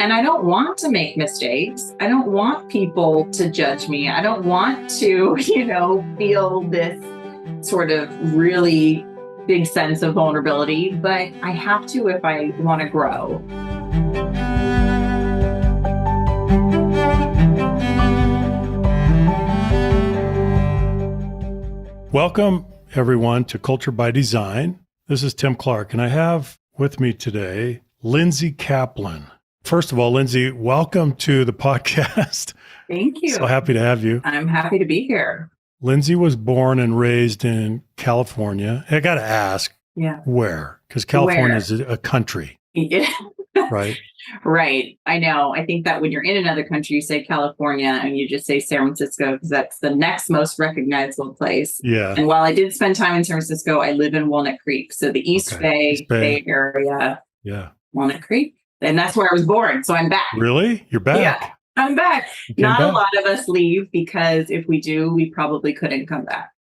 And I don't want to make mistakes. I don't want people to judge me. I don't want to, feel this sort of really big sense of vulnerability, but I have to if I want to grow. Welcome, everyone, to Culture by Design. This is Tim Clark, and I have with me today Lindsay Kaplan. First of all, Lindsay, welcome to the podcast. Thank you. So happy to have you. I'm happy to be here. Lindsay was born and raised in California. I got to ask, where? Because California is a country, Yeah. right? Right. I know. I think that when you're in another country, you say California and you just say San Francisco because that's the next most recognizable place. Yeah. And while I did spend time in San Francisco, I live in Walnut Creek. So the East Bay area, Walnut Creek. And that's where I was born. So I'm back. Really? You're back? Yeah, I'm back. Not a lot of us leave because if we do, we probably couldn't come back.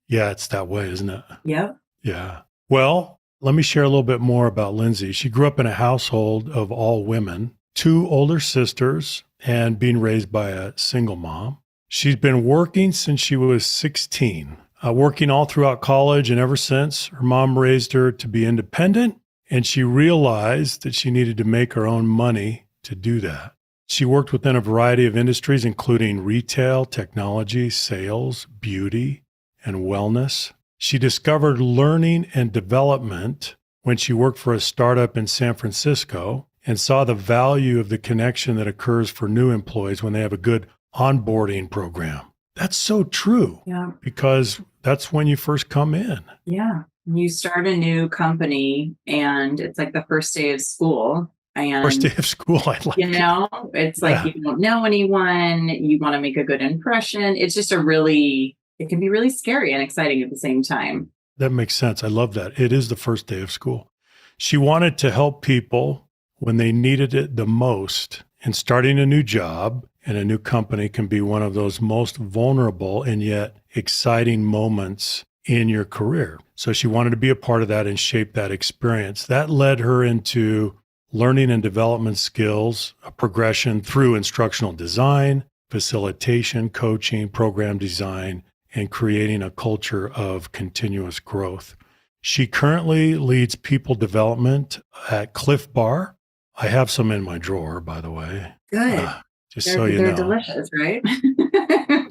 Yeah, it's that way, isn't it? Yep. Yeah. Well, let me share a little bit more about Lindsay. She grew up in a household of all women, 2 older sisters, and being raised by a single mom. She's been working since she was 16, working all throughout college, and ever since, her mom raised her to be independent, and she realized that she needed to make her own money to do that. She worked within a variety of industries, including retail, technology, sales, beauty, and wellness. She discovered learning and development when she worked for a startup in San Francisco and saw the value of the connection that occurs for new employees when they have a good onboarding program. That's so true. Yeah. Because that's when you first come in. Yeah. You start a new company and it's like the first day of school. And first day of school, I like it's like you don't know anyone, you want to make a good impression. It's just it can be really scary and exciting at the same time. That makes sense. I love that. It is the first day of school. She wanted to help people when they needed it the most. And starting a new job and a new company can be one of those most vulnerable and yet exciting moments in your career. So she wanted to be a part of that and shape that experience. That led her into learning and development skills, a progression through instructional design, facilitation, coaching, program design, and creating a culture of continuous growth. She currently leads people development at Clif Bar. I have some in my drawer, by the way. Good. They're delicious, right?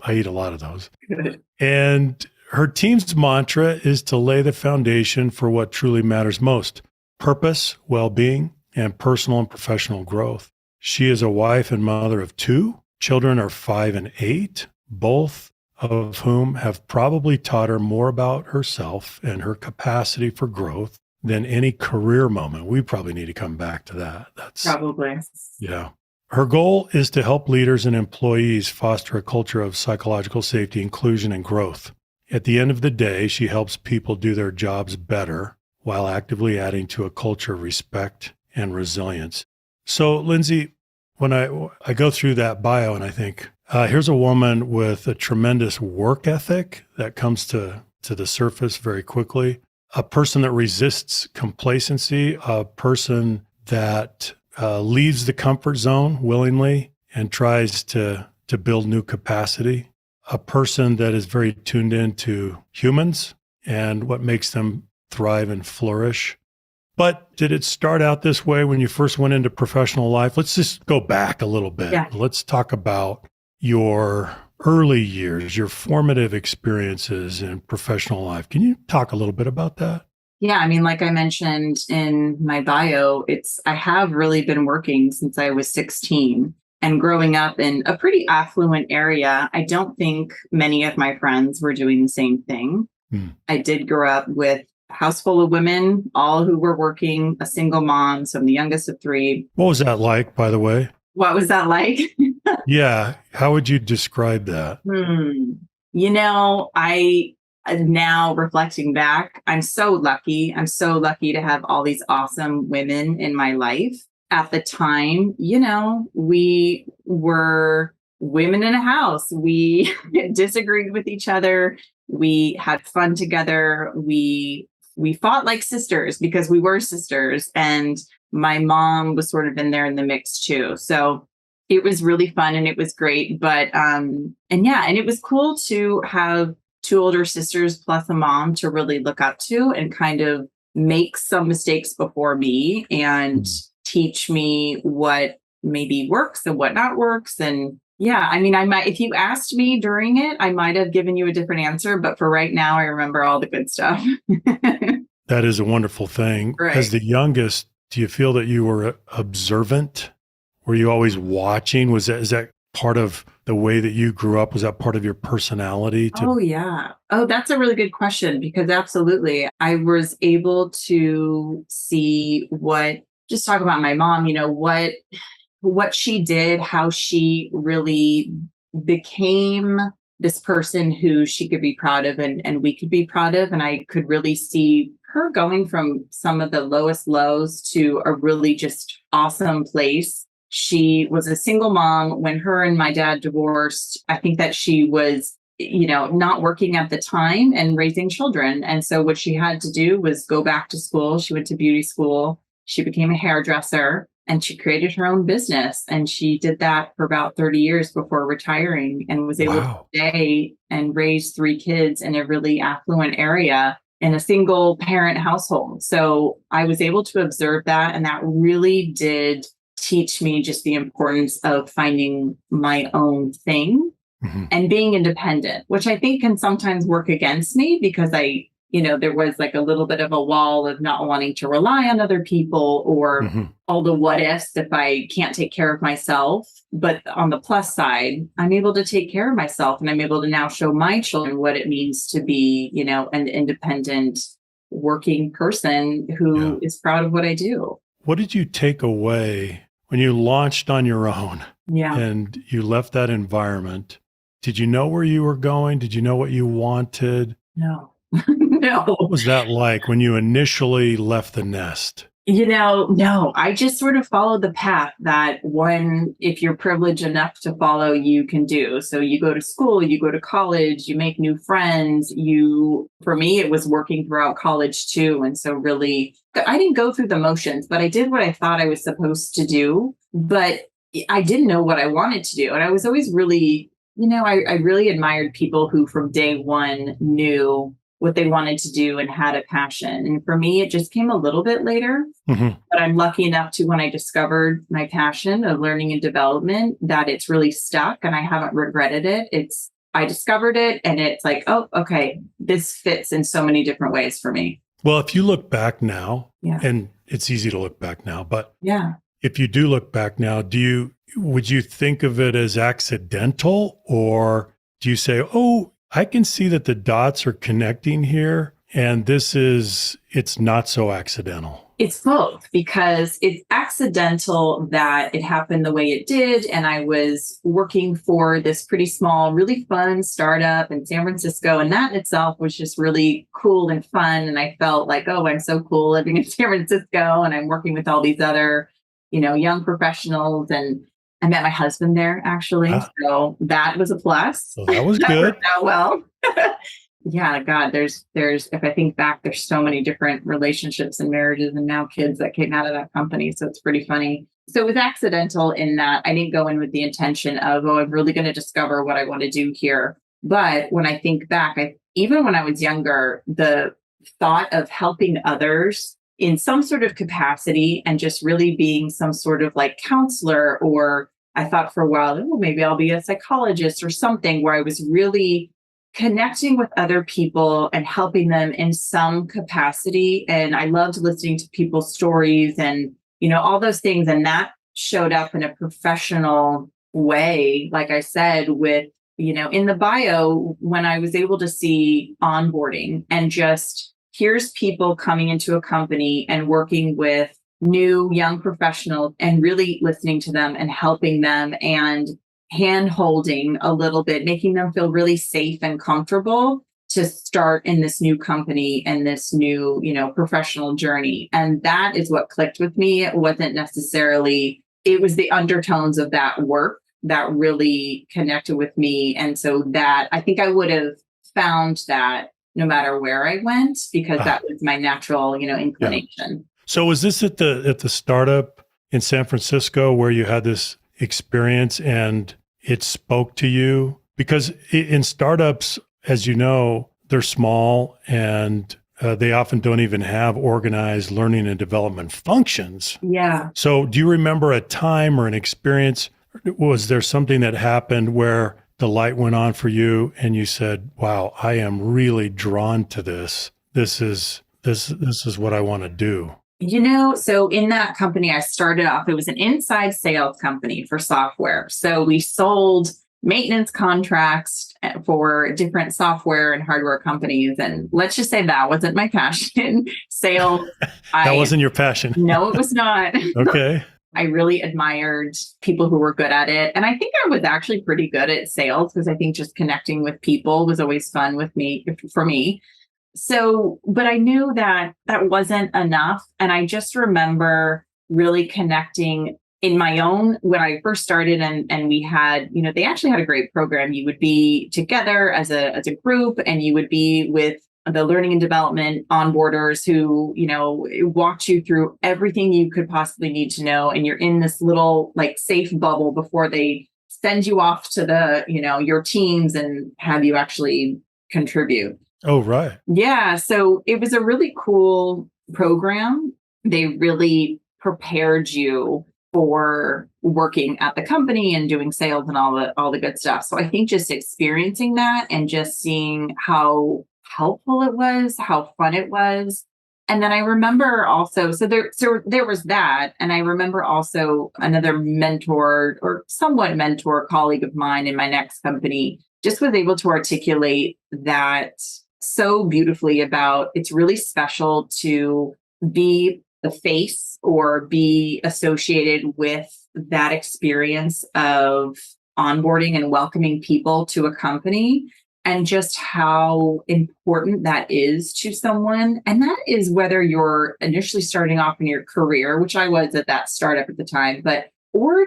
I eat a lot of those. Good. And her team's mantra is to lay the foundation for what truly matters most: purpose, well-being, and personal and professional growth. She is a wife and mother of 2. Children are 5 and 8, both of whom have probably taught her more about herself and her capacity for growth than any career moment. We probably need to come back to that. That's probably. Yeah. Her goal is to help leaders and employees foster a culture of psychological safety, inclusion, and growth. At the end of the day, she helps people do their jobs better while actively adding to a culture of respect and resilience. So, Lindsay, when I go through that bio and I think, here's a woman with a tremendous work ethic that comes to the surface very quickly, a person that resists complacency, a person that leaves the comfort zone willingly and tries to build new capacity, a person that is very tuned into humans and what makes them thrive and flourish. But did it start out this way when you first went into professional life? Let's just go back a little bit. Yeah. Let's talk about your early years, your formative experiences in professional life. Can you talk a little bit about that? Yeah, I mean, like I mentioned in my bio, I have really been working since I was 16 and growing up in a pretty affluent area. I don't think many of my friends were doing the same thing. I did grow up with a house full of women, all who were working, a single mom, so I'm the youngest of 3. What was that like, by the way? What was that like? Yeah. How would you describe that? Now reflecting back, I'm so lucky. I'm so lucky to have all these awesome women in my life. At the time, we were women in a house. We disagreed with each other. We had fun together. We fought like sisters because we were sisters. And my mom was sort of in there in the mix too. So it was really fun and it was great. But, and it was cool to have two older sisters plus a mom to really look up to and kind of make some mistakes before me and teach me what maybe works and what not works. And yeah, I mean, I might, if you asked me during it, I might have given you a different answer, but for right now, I remember all the good stuff. That is a wonderful thing. Right. As the youngest, do you feel that you were observant? Were you always watching? Is that part of the way that you grew up? Was that part of your personality? Oh, yeah. Oh, that's a really good question because absolutely. I was able to see just talk about my mom, what she did, how she really became this person who she could be proud of and we could be proud of. And I could really see her going from some of the lowest lows to a really just awesome place. She was a single mom when her and my dad divorced. I think that she was, not working at the time and raising children. And so what she had to do was go back to school. She went to beauty school. She became a hairdresser and she created her own business. And she did that for about 30 years before retiring and was able to stay and raise 3 kids in a really affluent area in a single parent household. So I was able to observe that. And that really did teach me just the importance of finding my own thing and being independent, which I think can sometimes work against me because there was like a little bit of a wall of not wanting to rely on other people or all the what ifs if I can't take care of myself. But on the plus side, I'm able to take care of myself and I'm able to now show my children what it means to be, an independent working person who is proud of what I do. What did you take away when you launched on your own and you left that environment? Did you know where you were going? Did you know what you wanted? No. No. What was that like when you initially left the nest? No, I just sort of followed the path that if you're privileged enough to follow, you can do. So you go to school, you go to college, you make new friends. For me, it was working throughout college too. And so really, I didn't go through the motions, but I did what I thought I was supposed to do. But I didn't know what I wanted to do. And I was always really, I really admired people who from day one knew what they wanted to do and had a passion. And for me, it just came a little bit later, but I'm lucky enough to when I discovered my passion of learning and development, that it's really stuck and I haven't regretted it. I discovered it and it's like, oh, okay, this fits in so many different ways for me. Well, if you look back now, and it's easy to look back now, but if you do look back now, would you think of it as accidental or do you say, oh, I can see that the dots are connecting here and it's not so accidental? It's both because it's accidental that it happened the way it did. And I was working for this pretty small, really fun startup in San Francisco. And that in itself was just really cool and fun. And I felt like, oh, I'm so cool living in San Francisco and I'm working with all these other, young professionals. And I met my husband there actually. So that was a plus. So that was good. Worked out well. Yeah, God, there's, if I think back, there's so many different relationships and marriages and now kids that came out of that company. So it's pretty funny. So it was accidental in that I didn't go in with the intention of, oh, I'm really going to discover what I want to do here. But when I think back, even when I was younger, the thought of helping others in some sort of capacity and just really being some sort of like counselor, or I thought for a while, oh, maybe I'll be a psychologist or something, where I was really connecting with other people and helping them in some capacity. And I loved listening to people's stories and, all those things. And that showed up in a professional way, like I said, with, in the bio, when I was able to see onboarding and just here's people coming into a company and working with new young professionals and really listening to them and helping them and hand holding a little bit, making them feel really safe and comfortable to start in this new company and this new, professional journey. And that is what clicked with me. It wasn't necessarily, it was the undertones of that work that really connected with me. And so that I think I would have found that no matter where I went, because that was my natural, inclination. So was this at the startup in San Francisco where you had this experience and it spoke to you? Because in startups, as you know, they're small and they often don't even have organized learning and development functions. Yeah. So do you remember a time or an experience? Was there something that happened where the light went on for you and you said, wow, I am really drawn to this. This is what I want to do. So in that company, I started off, it was an inside sales company for software. So we sold maintenance contracts for different software and hardware companies. And let's just say that wasn't my passion. Sales. That wasn't your passion. No, it was not. Okay. I really admired people who were good at it. And I think I was actually pretty good at sales because I think just connecting with people was always fun for me. So, but I knew that that wasn't enough. And I just remember really connecting in my own, when I first started and we had, they actually had a great program. You would be together as a group and you would be with the learning and development onboarders who, walked you through everything you could possibly need to know. And you're in this little like safe bubble before they send you off to your teams and have you actually contribute. Oh, right. Yeah. So it was a really cool program. They really prepared you for working at the company and doing sales and all the good stuff. So I think just experiencing that and just seeing how helpful it was, how fun it was. And then I remember also, so there was that. And I remember also another mentor or somewhat mentor colleague of mine in my next company just was able to articulate that so beautifully about it's really special to be the face or be associated with that experience of onboarding and welcoming people to a company and just how important that is to someone. And that is whether you're initially starting off in your career, which I was at that startup at the time, or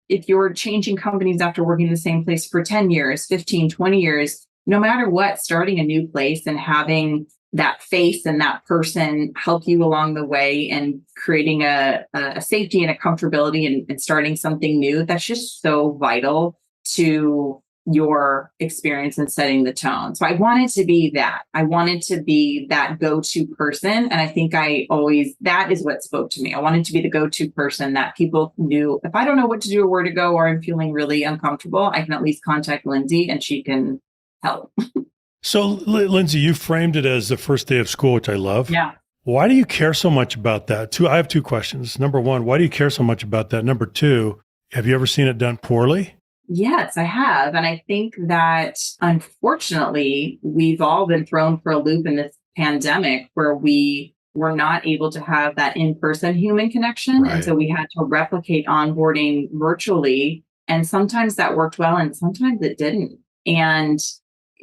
if you're changing companies after working in the same place for 10 years, 15, 20 years, no matter what, starting a new place and having that face and that person help you along the way and creating a safety and a comfortability and starting something new, that's just so vital to your experience and setting the tone. So I wanted to be that. I wanted to be that go-to person. And I think that is what spoke to me. I wanted to be the go-to person that people knew if I don't know what to do or where to go, or I'm feeling really uncomfortable, I can at least contact Lindsay and she can help. So, Lindsay, you framed it as the first day of school, which I love. Yeah. Why do you care so much about that? I have two questions. Number one, why do you care so much about that? Number two, have you ever seen it done poorly? Yes, I have. And I think that unfortunately, we've all been thrown for a loop in this pandemic where we were not able to have that in-person human connection. Right. And so we had to replicate onboarding virtually. And sometimes that worked well and sometimes it didn't. And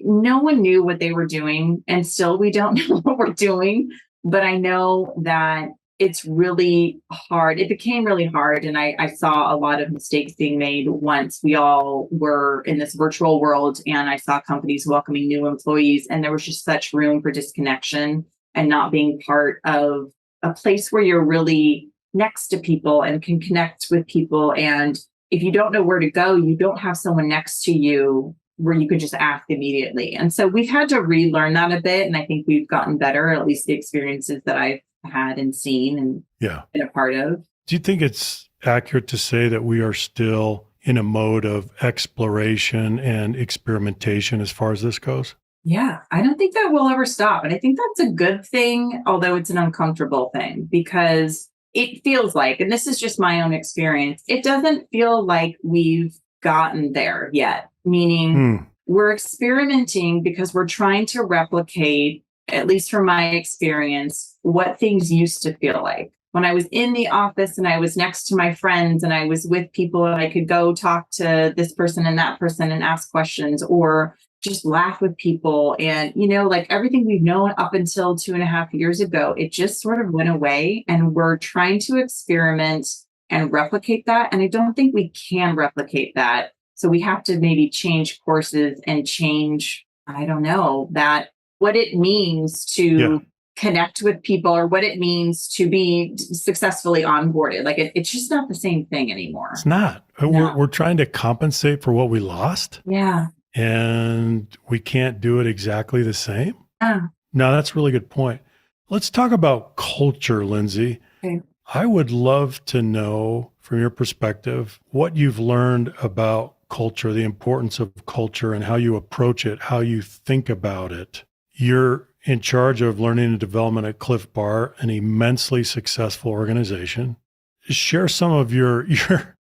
no one knew what they were doing. And still, we don't know what we're doing. But I know that it's really hard. It became really hard. And I saw a lot of mistakes being made once we all were in this virtual world. And I saw companies welcoming new employees. And there was just such room for disconnection and not being part of a place where you're really next to people and can connect with people. And if you don't know where to go, you don't have someone next to you where you could just ask immediately. And so we've had to relearn that a bit. And I think we've gotten better, at least the experiences that I've had and seen and been a part of. Do you think it's accurate to say that we are still in a mode of exploration and experimentation as far as this goes? Yeah, I don't think that will ever stop. And I think that's a good thing, although it's an uncomfortable thing, because it feels like, and this is just my own experience, it doesn't feel like we've gotten there yet. Meaning we're experimenting because we're trying to replicate, at least from my experience, what things used to feel like. When I was in the office and I was next to my friends and I was with people and I could go talk to this person and that person and ask questions or just laugh with people. And, like everything we've known up until 2.5 years ago, it just sort of went away. And we're trying to experiment and replicate that. And I don't think we can replicate that. So we have to maybe change courses and change, I don't know, that what it means to connect with people or what it means to be successfully onboarded. Like it's just not the same thing anymore. It's not. No. We're trying to compensate for what we lost. Yeah. And we can't do it exactly the same. Yeah. No, that's a really good point. Let's talk about culture, Lindsay. Okay. I would love to know from your perspective what you've learned about culture, the importance of culture and how you approach it, how you think about it. You're in charge of learning and development at Clif Bar, an immensely successful organization. Share some of your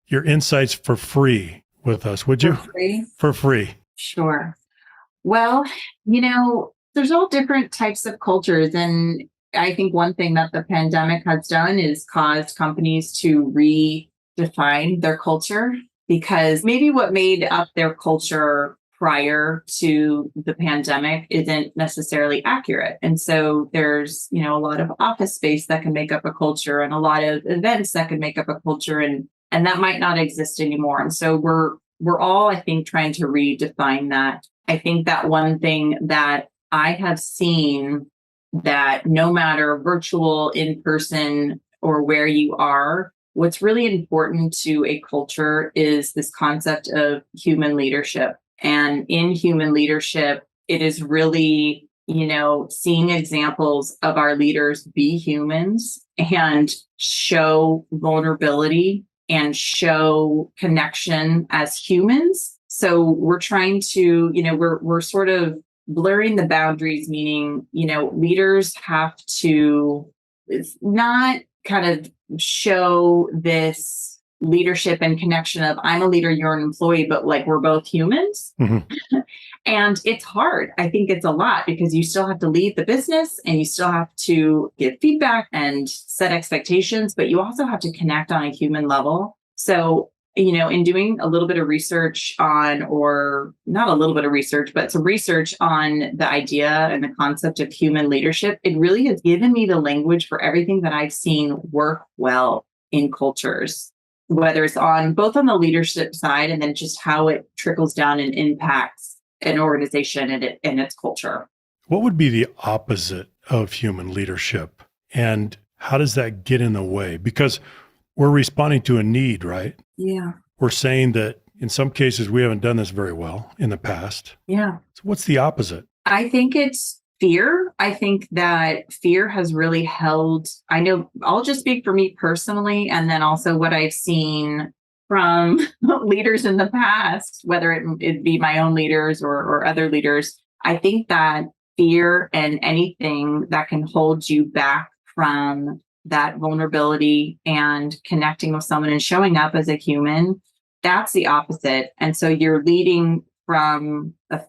insights for free with us, would you? For free? For free. Sure. Well, there's all different types of cultures. And I think one thing that the pandemic has done is caused companies to redefine their culture, because maybe what made up their culture prior to the pandemic isn't necessarily accurate. And so there's, a lot of office space that can make up a culture and a lot of events that can make up a culture, and that might not exist anymore. And so we're all, I think, trying to redefine that. I think that one thing that I have seen, that no matter virtual, in person, or where you are, what's really important to a culture is this concept of human leadership. And in human leadership, it is really, seeing examples of our leaders be humans and show vulnerability and show connection as humans. So we're trying to, we're sort of blurring the boundaries, meaning, leaders have to not kind of show this leadership and connection of I'm a leader, you're an employee, but like we're both humans. Mm-hmm. And it's hard. I think it's a lot because you still have to lead the business and you still have to give feedback and set expectations, but you also have to connect on a human level. So, in doing a little bit of research on, or not a little bit of research, but some research on the idea and the concept of human leadership, it really has given me the language for everything that I've seen work well in cultures, whether it's both on the leadership side and then just how it trickles down and impacts an organization and its culture. What would be the opposite of human leadership? And how does that get in the way? Because we're responding to a need, right? Yeah. We're saying that in some cases we haven't done this very well in the past. Yeah. So what's the opposite? I think it's fear. I think that fear has really held, I know I'll just speak for me personally, and then also what I've seen from leaders in the past, whether it be my own leaders or other leaders. I think that fear and anything that can hold you back from that vulnerability and connecting with someone and showing up as a human, that's the opposite. And so you're leading from a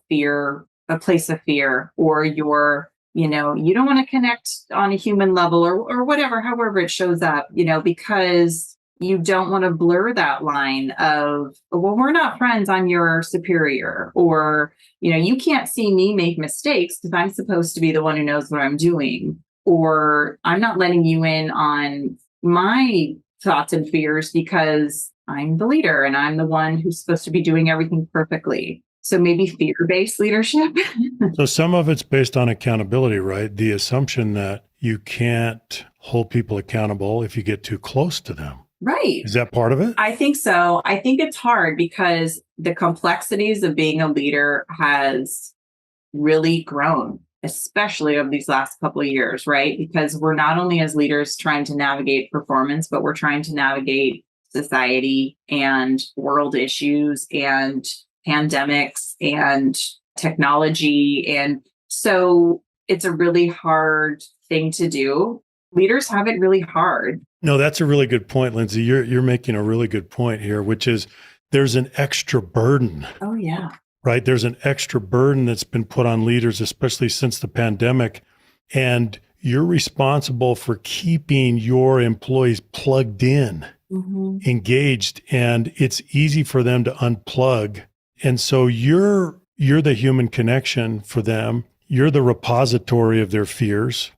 place of fear, or you're, you don't want to connect on a human level or whatever, however it shows up, because you don't want to blur that line of, well, we're not friends, I'm your superior, or, you can't see me make mistakes because I'm supposed to be the one who knows what I'm doing, or I'm not letting you in on my thoughts and fears because I'm the leader and I'm the one who's supposed to be doing everything perfectly. So maybe fear-based leadership. So some of it's based on accountability, right? The assumption that you can't hold people accountable if you get too close to them. Right. Is that part of it? I think so. I think it's hard because the complexities of being a leader has really grown, especially over these last couple of years, right? Because we're not only as leaders trying to navigate performance, but we're trying to navigate society and world issues and pandemics and technology. And so it's a really hard thing to do. Leaders have it really hard. No, that's a really good point, Lindsay. You're making a really good point here, which is there's an extra burden. Oh, yeah. Right? There's an extra burden that's been put on leaders, especially since the pandemic. And you're responsible for keeping your employees plugged in, engaged, and it's easy for them to unplug. And so you're the human connection for them. You're the repository of their fears,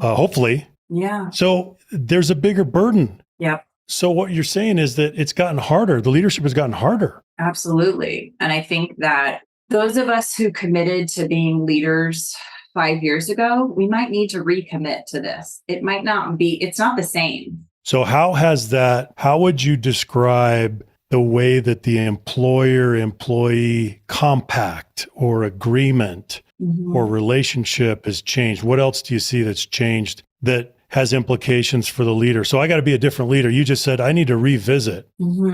hopefully. Yeah. So there's a bigger burden. Yep. So what you're saying is that it's gotten harder. The leadership has gotten harder. Absolutely. And I think that those of us who committed to being leaders 5 years ago, we might need to recommit to this. It might not be, it's not the same. So how would you describe the way that the employer-employee compact or agreement or relationship has changed? What else do you see that's changed that has implications for the leader? So I got to be a different leader. You just said, I need to revisit.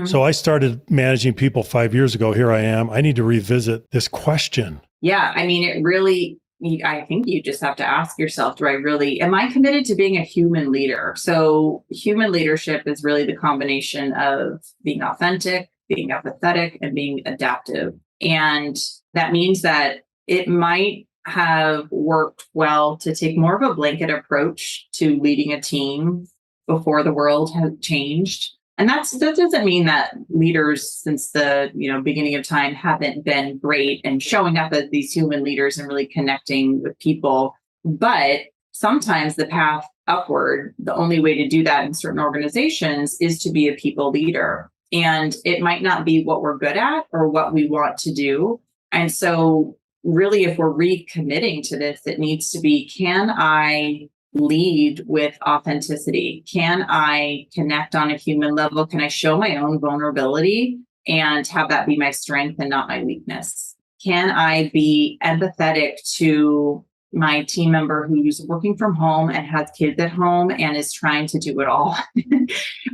So I started managing people 5 years ago. Here I am. I need to revisit this question. Yeah. I mean, it really, I think you just have to ask yourself, am I committed to being a human leader? So human leadership is really the combination of being authentic, being empathetic, and being adaptive. And that means that it might have worked well to take more of a blanket approach to leading a team before the world has changed. And that doesn't mean that leaders since the beginning of time haven't been great and showing up as these human leaders and really connecting with people. But sometimes the path upward, the only way to do that in certain organizations is to be a people leader. And it might not be what we're good at or what we want to do. And so really, if we're recommitting to this, it needs to be, can I lead with authenticity? Can I connect on a human level? Can I show my own vulnerability and have that be my strength and not my weakness? Can I be empathetic to my team member who's working from home and has kids at home and is trying to do it all?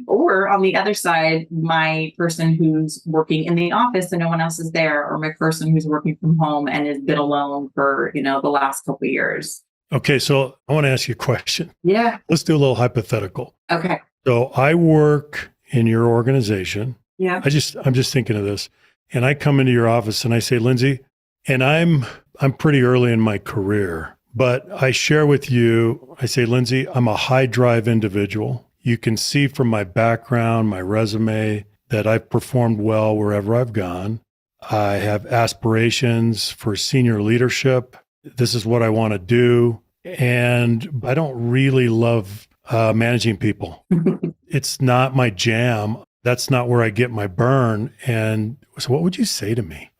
Or on the other side, my person who's working in the office and no one else is there, or my person who's working from home and has been alone for, the last couple of years. Okay, so I want to ask you a question. Yeah. Let's do a little hypothetical. Okay. So I work in your organization. Yeah. I'm just thinking of this. And I come into your office and I say, Lindsay, and I'm pretty early in my career, but I share with you, I say, Lindsay, I'm a high drive individual. You can see from my background, my resume, that I've performed well wherever I've gone. I have aspirations for senior leadership. This is what I want to do. And I don't really love managing people. It's not my jam. That's not where I get my burn. And so what would you say to me?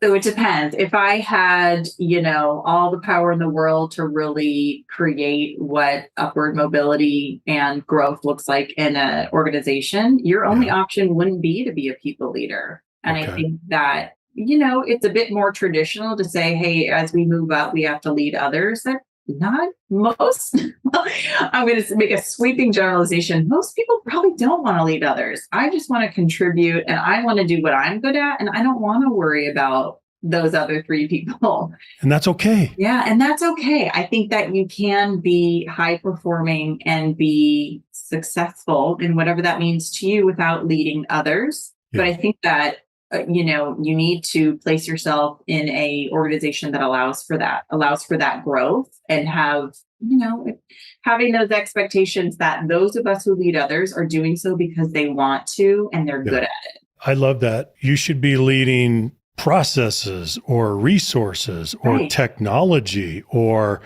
So it depends. If I had, all the power in the world to really create what upward mobility and growth looks like in an organization, your only option wouldn't be to be a people leader. And I think that, it's a bit more traditional to say, hey, as we move up, we have to lead others. That not most, I'm going to make a sweeping generalization. Most people probably don't want to lead others. I just want to contribute and I want to do what I'm good at. And I don't want to worry about those other three people. And that's okay. Yeah. And that's okay. I think that you can be high performing and be successful in whatever that means to you without leading others. Yeah. But I think that you need to place yourself in a organization that allows for that growth and having those expectations that those of us who lead others are doing so because they want to and they're good at it. I love that. You should be leading processes or resources or technology or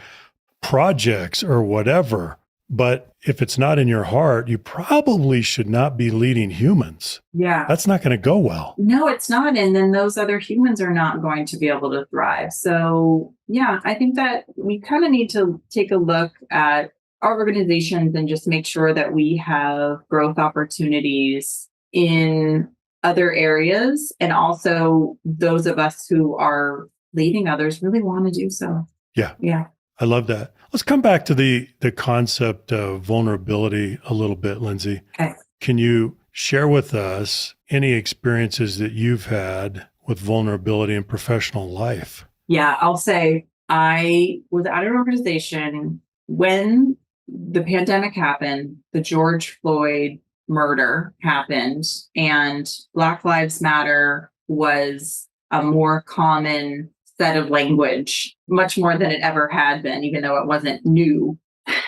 projects or whatever. But if it's not in your heart, you probably should not be leading humans. Yeah. That's not going to go well. No, it's not. And then those other humans are not going to be able to thrive. So yeah, I think that we kind of need to take a look at our organizations and just make sure that we have growth opportunities in other areas. And also those of us who are leading others really want to do so. Yeah. Yeah. I love that. Let's come back to the concept of vulnerability a little bit, Lindsay. Okay. Can you share with us any experiences that you've had with vulnerability in professional life? Yeah, I'll say I was at an organization when the pandemic happened, the George Floyd murder happened, and Black Lives Matter was a more common set of language, much more than it ever had been, even though it wasn't new.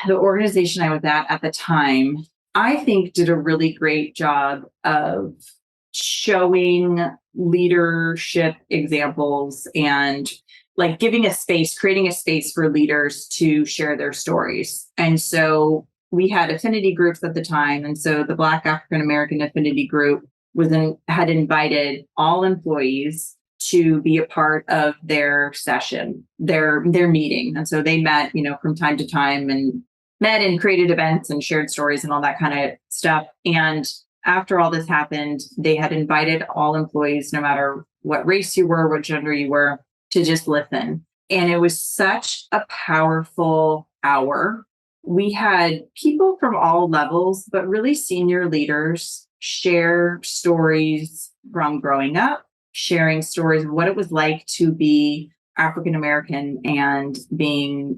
The organization I was at the time, I think did a really great job of showing leadership examples and like giving a space, creating a space for leaders to share their stories. And so we had affinity groups at the time. And so the Black African American Affinity Group had invited all employees to be a part of their session, their meeting. And so they met, from time to time and met and created events and shared stories and all that kind of stuff. And after all this happened, they had invited all employees, no matter what race you were, what gender you were, to just listen. And it was such a powerful hour. We had people from all levels, but really senior leaders share stories from growing up, sharing stories of what it was like to be African American and being,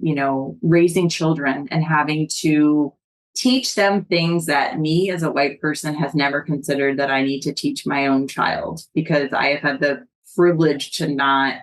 raising children and having to teach them things that me as a white person has never considered that I need to teach my own child, because I have had the privilege to not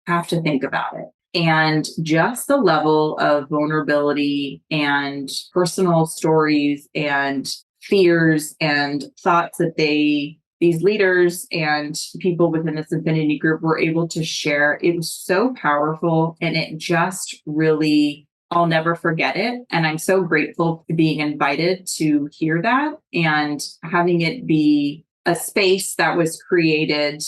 have to think about it. And just the level of vulnerability and personal stories and fears and thoughts that these leaders and people within this affinity group were able to share, it was so powerful. And it just really, I'll never forget it. And I'm so grateful for being invited to hear that and having it be a space that was created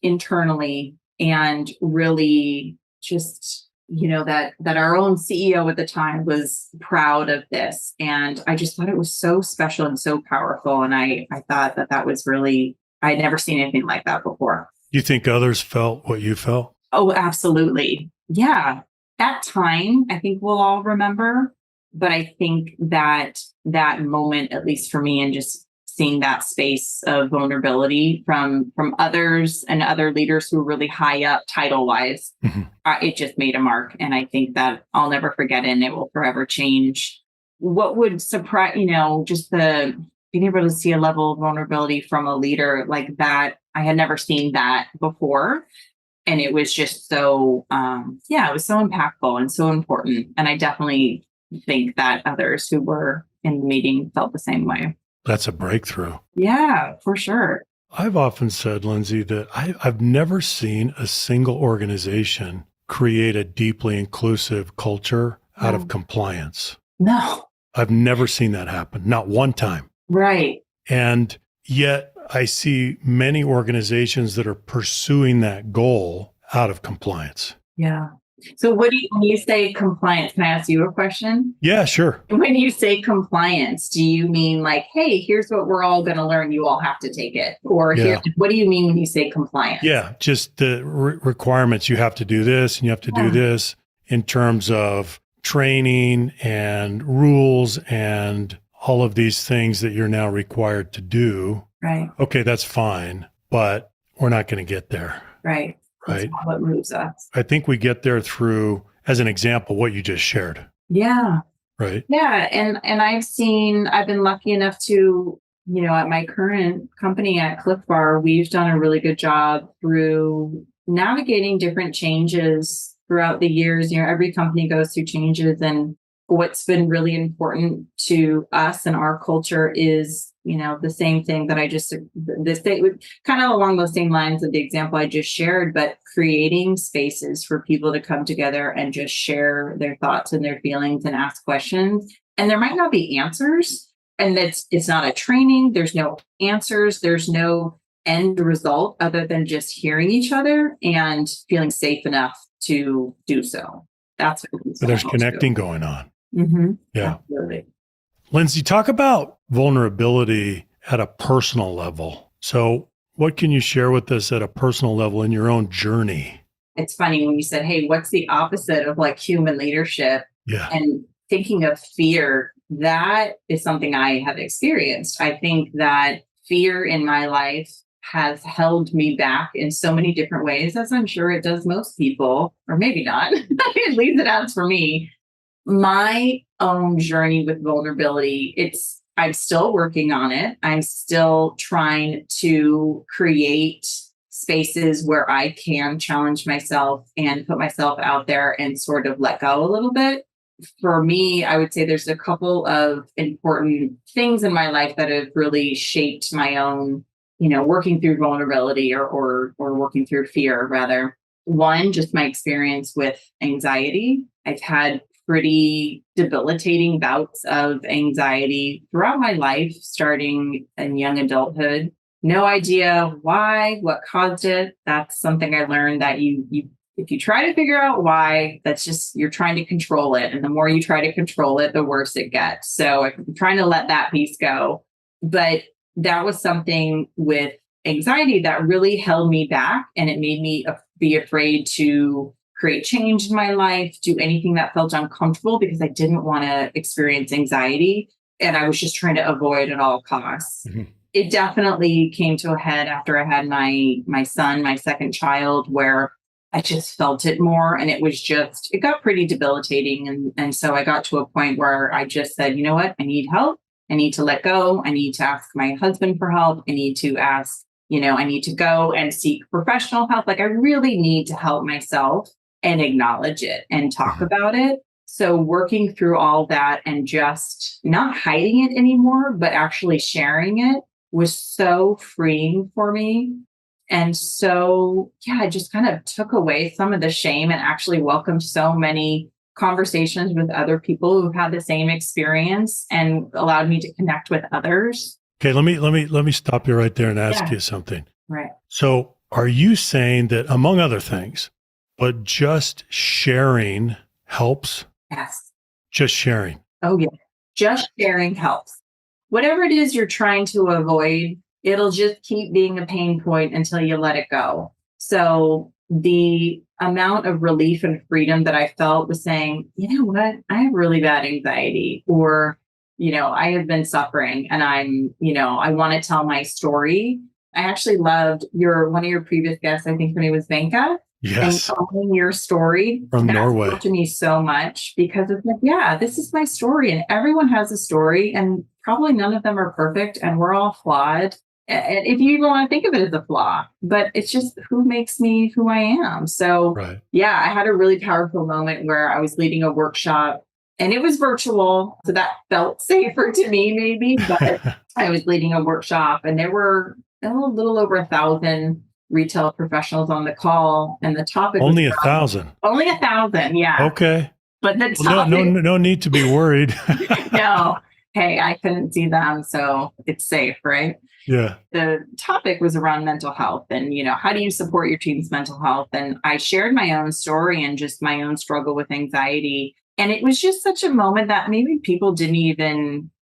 internally and really just, that our own CEO at the time was proud of this. And I just thought it was so special and so powerful. And I thought that was really, I'd never seen anything like that before. You think others felt what you felt? Oh, absolutely. Yeah. That time, I think we'll all remember. But I think that moment, at least for me, and just seeing that space of vulnerability from others and other leaders who were really high up title wise, it just made a mark. And I think that I'll never forget it, and it will forever change. What would surprise, just the being able to see a level of vulnerability from a leader like that. I had never seen that before. And it was just so, it was so impactful and so important. And I definitely think that others who were in the meeting felt the same way. That's a breakthrough. Yeah, for sure. I've often said, Lindsay, that I've never seen a single organization create a deeply inclusive culture out of compliance. No. I've never seen that happen, not one time. Right. And yet I see many organizations that are pursuing that goal out of compliance. Yeah. So when you say compliance, can I ask you a question? Yeah, sure. When you say compliance, do you mean like, hey, here's what we're all going to learn, you all have to take it? Or what do you mean when you say compliance? Yeah, just the requirements. You have to do this and you have to do this in terms of training and rules and all of these things that you're now required to do. Right. Okay, that's fine, but we're not going to get there. Right. That's not what moves us. I think we get there through, as an example, what you just shared. Yeah. Right. Yeah. And I've been lucky enough to, at my current company at Clif Bar, we've done a really good job through navigating different changes throughout the years. Every company goes through changes, and what's been really important to us and our culture is, the same thing that kind of along those same lines of the example I just shared, but creating spaces for people to come together and just share their thoughts and their feelings and ask questions. And there might not be answers, and it's not a training. There's no answers. There's no end result other than just hearing each other and feeling safe enough to do so. That's what there's connecting going on. Mm-hmm. Yeah. Absolutely. Lindsay, talk about vulnerability at a personal level. So what can you share with us at a personal level in your own journey? It's funny when you said, hey, what's the opposite of like human leadership? Yeah. And thinking of fear, that is something I have experienced. I think that fear in my life has held me back in so many different ways, as I'm sure it does most people, or maybe not. At least it has for me. My own journey with vulnerability, I'm still working on it. I'm still trying to create spaces where I can challenge myself and put myself out there and sort of let go a little bit. For me, I would say there's a couple of important things in my life that have really shaped my own, working through vulnerability or working through fear, rather. One, just my experience with anxiety. I've had pretty debilitating bouts of anxiety throughout my life, starting in young adulthood. No idea why, what caused it. That's something I learned, that you if you try to figure out why, that's just, you're trying to control it. And the more you try to control it, the worse it gets. So I'm trying to let that piece go. But that was something with anxiety that really held me back, and it made me be afraid to create change in my life, do anything that felt uncomfortable, because I didn't want to experience anxiety. And I was just trying to avoid at all costs. Mhm. It definitely came to a head after I had my son, my second child, where I just felt it more, and it got pretty debilitating. And so I got to a point where I just said, you know what, I need help. I need to let go. I need to ask my husband for help. I need to ask, I need to go and seek professional help. Like, I really need to help myself and acknowledge it and talk Mhm. about it. So working through all that and just not hiding it anymore, but actually sharing it was so freeing for me. And so, yeah, I just kind of took away some of the shame and actually welcomed so many conversations with other people who've had the same experience, and allowed me to connect with others. Okay, let me stop you right there and ask Yeah, you something. right. So, are you saying that, among other things, but just sharing helps? Yes. Just sharing. Oh, yeah. Just sharing helps. Whatever it is you're trying to avoid, it'll just keep being a pain point until you let it go. So the amount of relief and freedom that I felt was saying, you know what, I have really bad anxiety, or, I have been suffering, and I want to tell my story. I actually loved one of your previous guests, I think her name was Venka, and Yes, telling your story. from That Norway. spoke to me so much, because it's like, yeah, this is my story, and everyone has a story, and probably none of them are perfect, and we're all flawed. And if you even want to think of it as a flaw, but it's just who makes me who I am. So, Right. yeah, I had a really powerful moment where I was leading a workshop, and it was virtual. So that felt safer to me, maybe, but I was leading a workshop, and there were a little over 1,000 retail professionals on the call. And the topic was Only 1,000. only 1,000. Yeah. Okay. But the Well, no, topic, no need to be worried. no, hey, I couldn't see them. So it's safe, right? Yeah. The topic was around mental health, and, how do you support your team's mental health? And I shared my own story and just my own struggle with anxiety. And it was just such a moment that maybe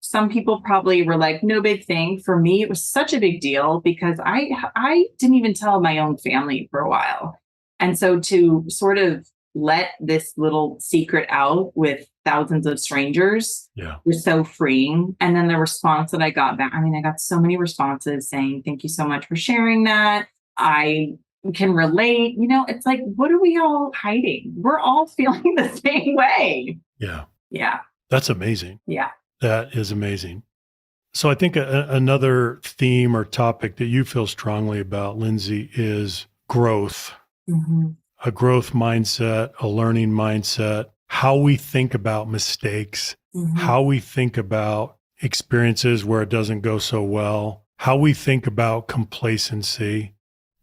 some people probably were like, no big thing. For me, it was such a big deal, because I didn't even tell my own family for a while. And so to sort of let this little secret out with thousands of strangers Yeah. was so freeing. And then the response that I got back, I mean, I got so many responses saying, thank you so much for sharing that. I can relate. It's like, what are we all hiding? We're all feeling the same way. Yeah. Yeah. That's amazing. Yeah. That is amazing. So I think another theme or topic that you feel strongly about, Lindsay, is growth, Mm-hmm. a growth mindset, a learning mindset, how we think about mistakes, Mm-hmm. how we think about experiences where it doesn't go so well, how we think about complacency.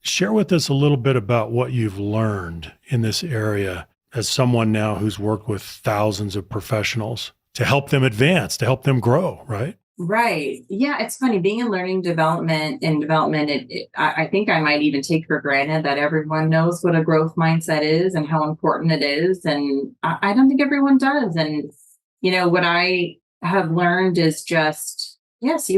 Share with us a little bit about what you've learned in this area as someone now who's worked with thousands of professionals to help them advance, to help them grow, right? Right. Yeah, it's funny being in learning development and development. I think I might even take for granted that everyone knows what a growth mindset is and how important it is. And I don't think everyone does. And, what I have learned is just, yes,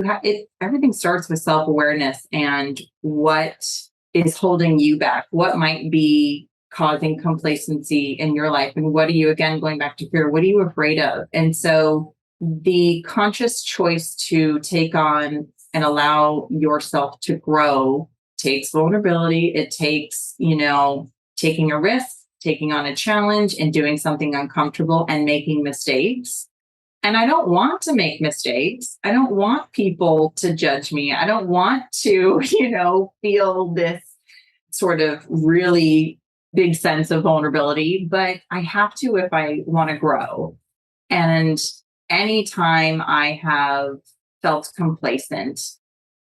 everything starts with self-awareness and what is holding you back, what might be causing complacency in your life. And what are you, again, going back to fear, what are you afraid of? And so the conscious choice to take on and allow yourself to grow takes vulnerability. It takes, taking a risk, taking on a challenge, and doing something uncomfortable and making mistakes. And I don't want to make mistakes. I don't want people to judge me. I don't want to, feel this sort of really big sense of vulnerability, but I have to if I want to grow. And anytime I have felt complacent,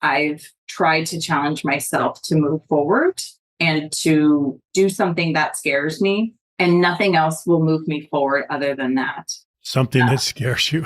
I've tried to challenge myself to move forward and to do something that scares me, and nothing else will move me forward other than that. Something that scares you.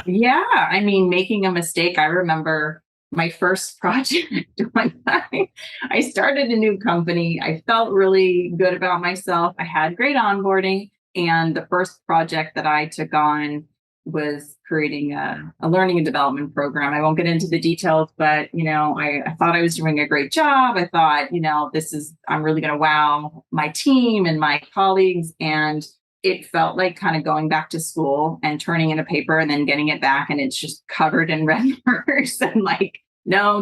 Yeah. I mean, making a mistake. I remember my first project one time. I started a new company. I felt really good about myself. I had great onboarding. And the first project that I took on was creating a learning and development program. I won't get into the details, but I thought I was doing a great job. I thought, I'm really going to wow my team and my colleagues. And it felt like kind of going back to school and turning in a paper and then getting it back. And it's just covered in red marks and like, no,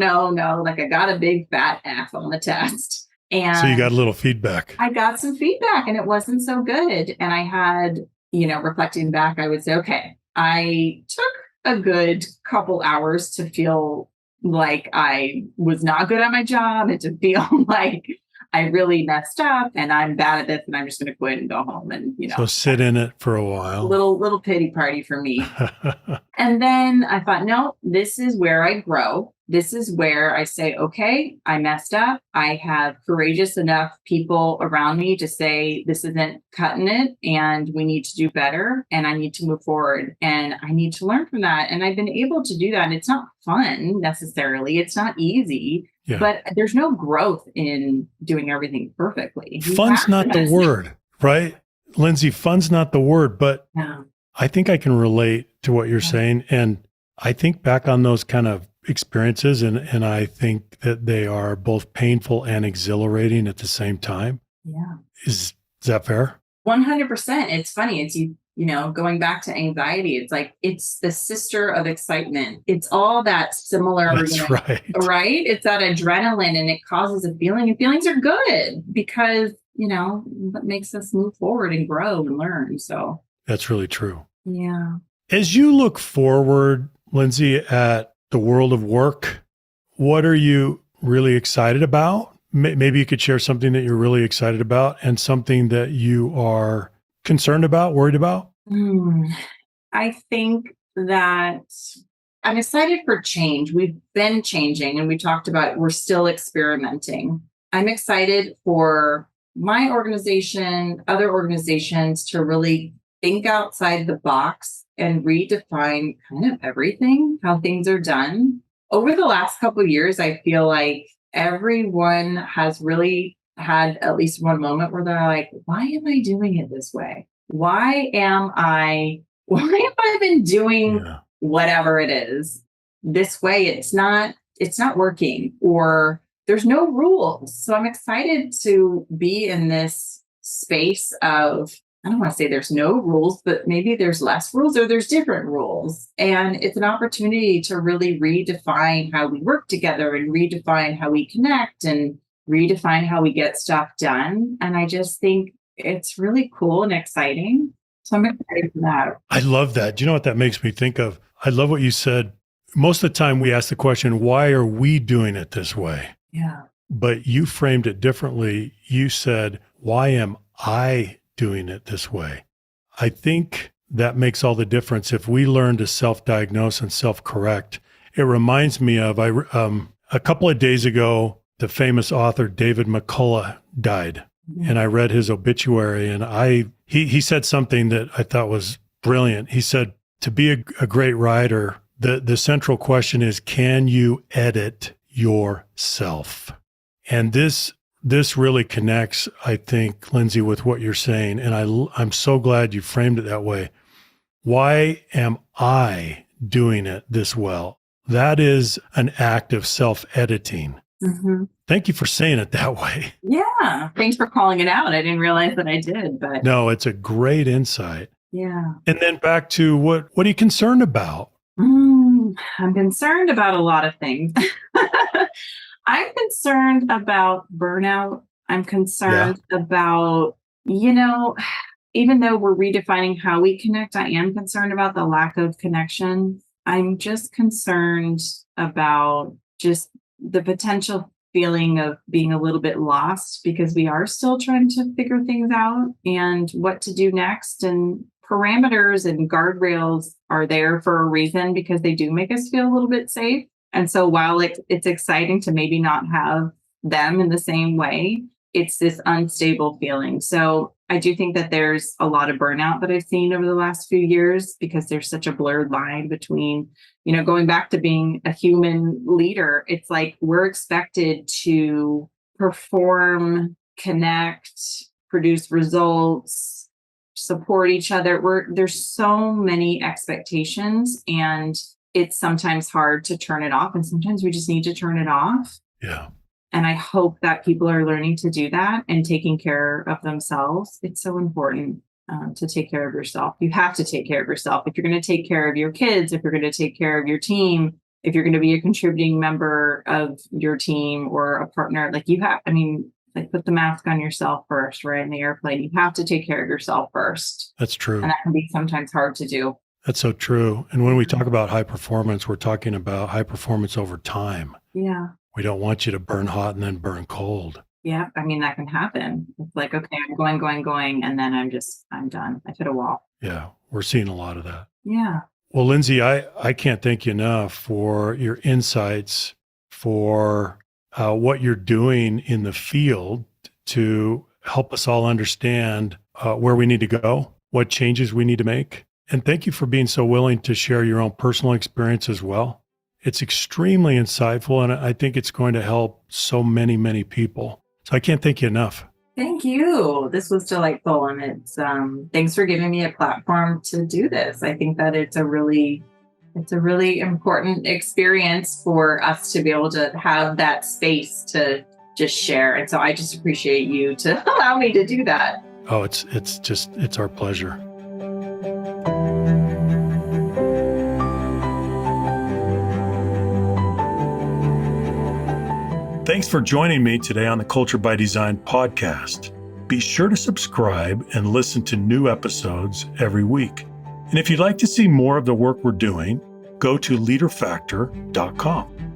like I got a big fat F on the test. And so you got a little feedback. I got some feedback and it wasn't so good. And I had, reflecting back, I would say, okay, I took a good couple hours to feel like I was not good at my job and to feel like I really messed up and I'm bad at this and I'm just going to quit and go home and, So sit in it for a while. Little pity party for me. And then I thought, no, this is where I grow. This is where I say, okay, I messed up. I have courageous enough people around me to say, this isn't cutting it and we need to do better and I need to move forward and I need to learn from that. And I've been able to do that. And it's not fun necessarily. It's not easy, but there's no growth in doing everything perfectly. Fun's not the word, right? Lindsay, fun's not the word, but I think I can relate to what you're saying. And I think back on those kind of experiences and I think that they are both painful and exhilarating at the same time. Yeah. Is that fair? 100%. It's funny. It's going back to anxiety. It's like, it's the sister of excitement. It's all that similar. That's right. Right. It's that adrenaline and it causes a feeling and feelings are good because, that makes us move forward and grow and learn. So that's really true. Yeah. As you look forward, Lindsay, at the world of work, what are you really excited about? Maybe you could share something that you're really excited about and something that you are concerned about, worried about? I think that I'm excited for change. We've been changing and we talked about we're still experimenting. I'm excited for my organization, other organizations to really think outside the box and redefine kind of everything, how things are done. Over the last couple of years, I feel like everyone has really had at least one moment where they're like, why am I doing it this way? Why have I been doing whatever it is this way? It's not working or there's no rules. So I'm excited to be in this space of, I don't want to say there's no rules, but maybe there's less rules or there's different rules. And it's an opportunity to really redefine how we work together and redefine how we connect and redefine how we get stuff done. And I just think it's really cool and exciting. So I'm excited for that. I love that. Do you know what that makes me think of? I love what you said. Most of the time we ask the question, why are we doing it this way? Yeah. But you framed it differently. You said, why am I doing it this way? I think that makes all the difference. If we learn to self-diagnose and self-correct, it reminds me of, a couple of days ago, the famous author David McCullough died. And I read his obituary and he said something that I thought was brilliant. He said, to be a great writer, the central question is, can you edit yourself? And this really connects, I think, Lindsay, with what you're saying. And I'm so glad you framed it that way. Why am I doing it this well? That is an act of self-editing. Mm-hmm. Thank you for saying it that way. Yeah. Thanks for calling it out. I didn't realize that I did, but no, it's a great insight. Yeah. And then back to what are you concerned about? I'm concerned about a lot of things. I'm concerned about burnout. I'm concerned about, even though we're redefining how we connect, I am concerned about the lack of connection. I'm just concerned about just the potential feeling of being a little bit lost because we are still trying to figure things out and what to do next. And parameters and guardrails are there for a reason because they do make us feel a little bit safe. And so while it's exciting to maybe not have them in the same way, it's this unstable feeling. So I do think that there's a lot of burnout that I've seen over the last few years because there's such a blurred line between, going back to being a human leader. It's like we're expected to perform, connect, produce results, support each other. There's so many expectations, and it's sometimes hard to turn it off. And sometimes we just need to turn it off. Yeah. And I hope that people are learning to do that and taking care of themselves. It's so important to take care of yourself. You have to take care of yourself. If you're going to take care of your kids, if you're going to take care of your team, if you're going to be a contributing member of your team or a partner, like put the mask on yourself first, right? In the airplane, you have to take care of yourself first. That's true. And that can be sometimes hard to do. That's so true. And when we talk about high performance, we're talking about high performance over time. Yeah. We don't want you to burn hot and then burn cold. Yeah. That can happen. It's like, okay, I'm going. And then I'm done. I've hit a wall. Yeah. We're seeing a lot of that. Yeah. Well, Lindsay, I can't thank you enough for your insights, for what you're doing in the field to help us all understand where we need to go, what changes we need to make. And thank you for being so willing to share your own personal experience as well. It's extremely insightful, and I think it's going to help so many, many people. So I can't thank you enough. Thank you. This was delightful. And it's thanks for giving me a platform to do this. I think that it's a really important experience for us to be able to have that space to just share. And so I just appreciate you to allow me to do that. Oh, it's our pleasure. Thanks for joining me today on the Culture by Design podcast. Be sure to subscribe and listen to new episodes every week. And if you'd like to see more of the work we're doing, go to leaderfactor.com.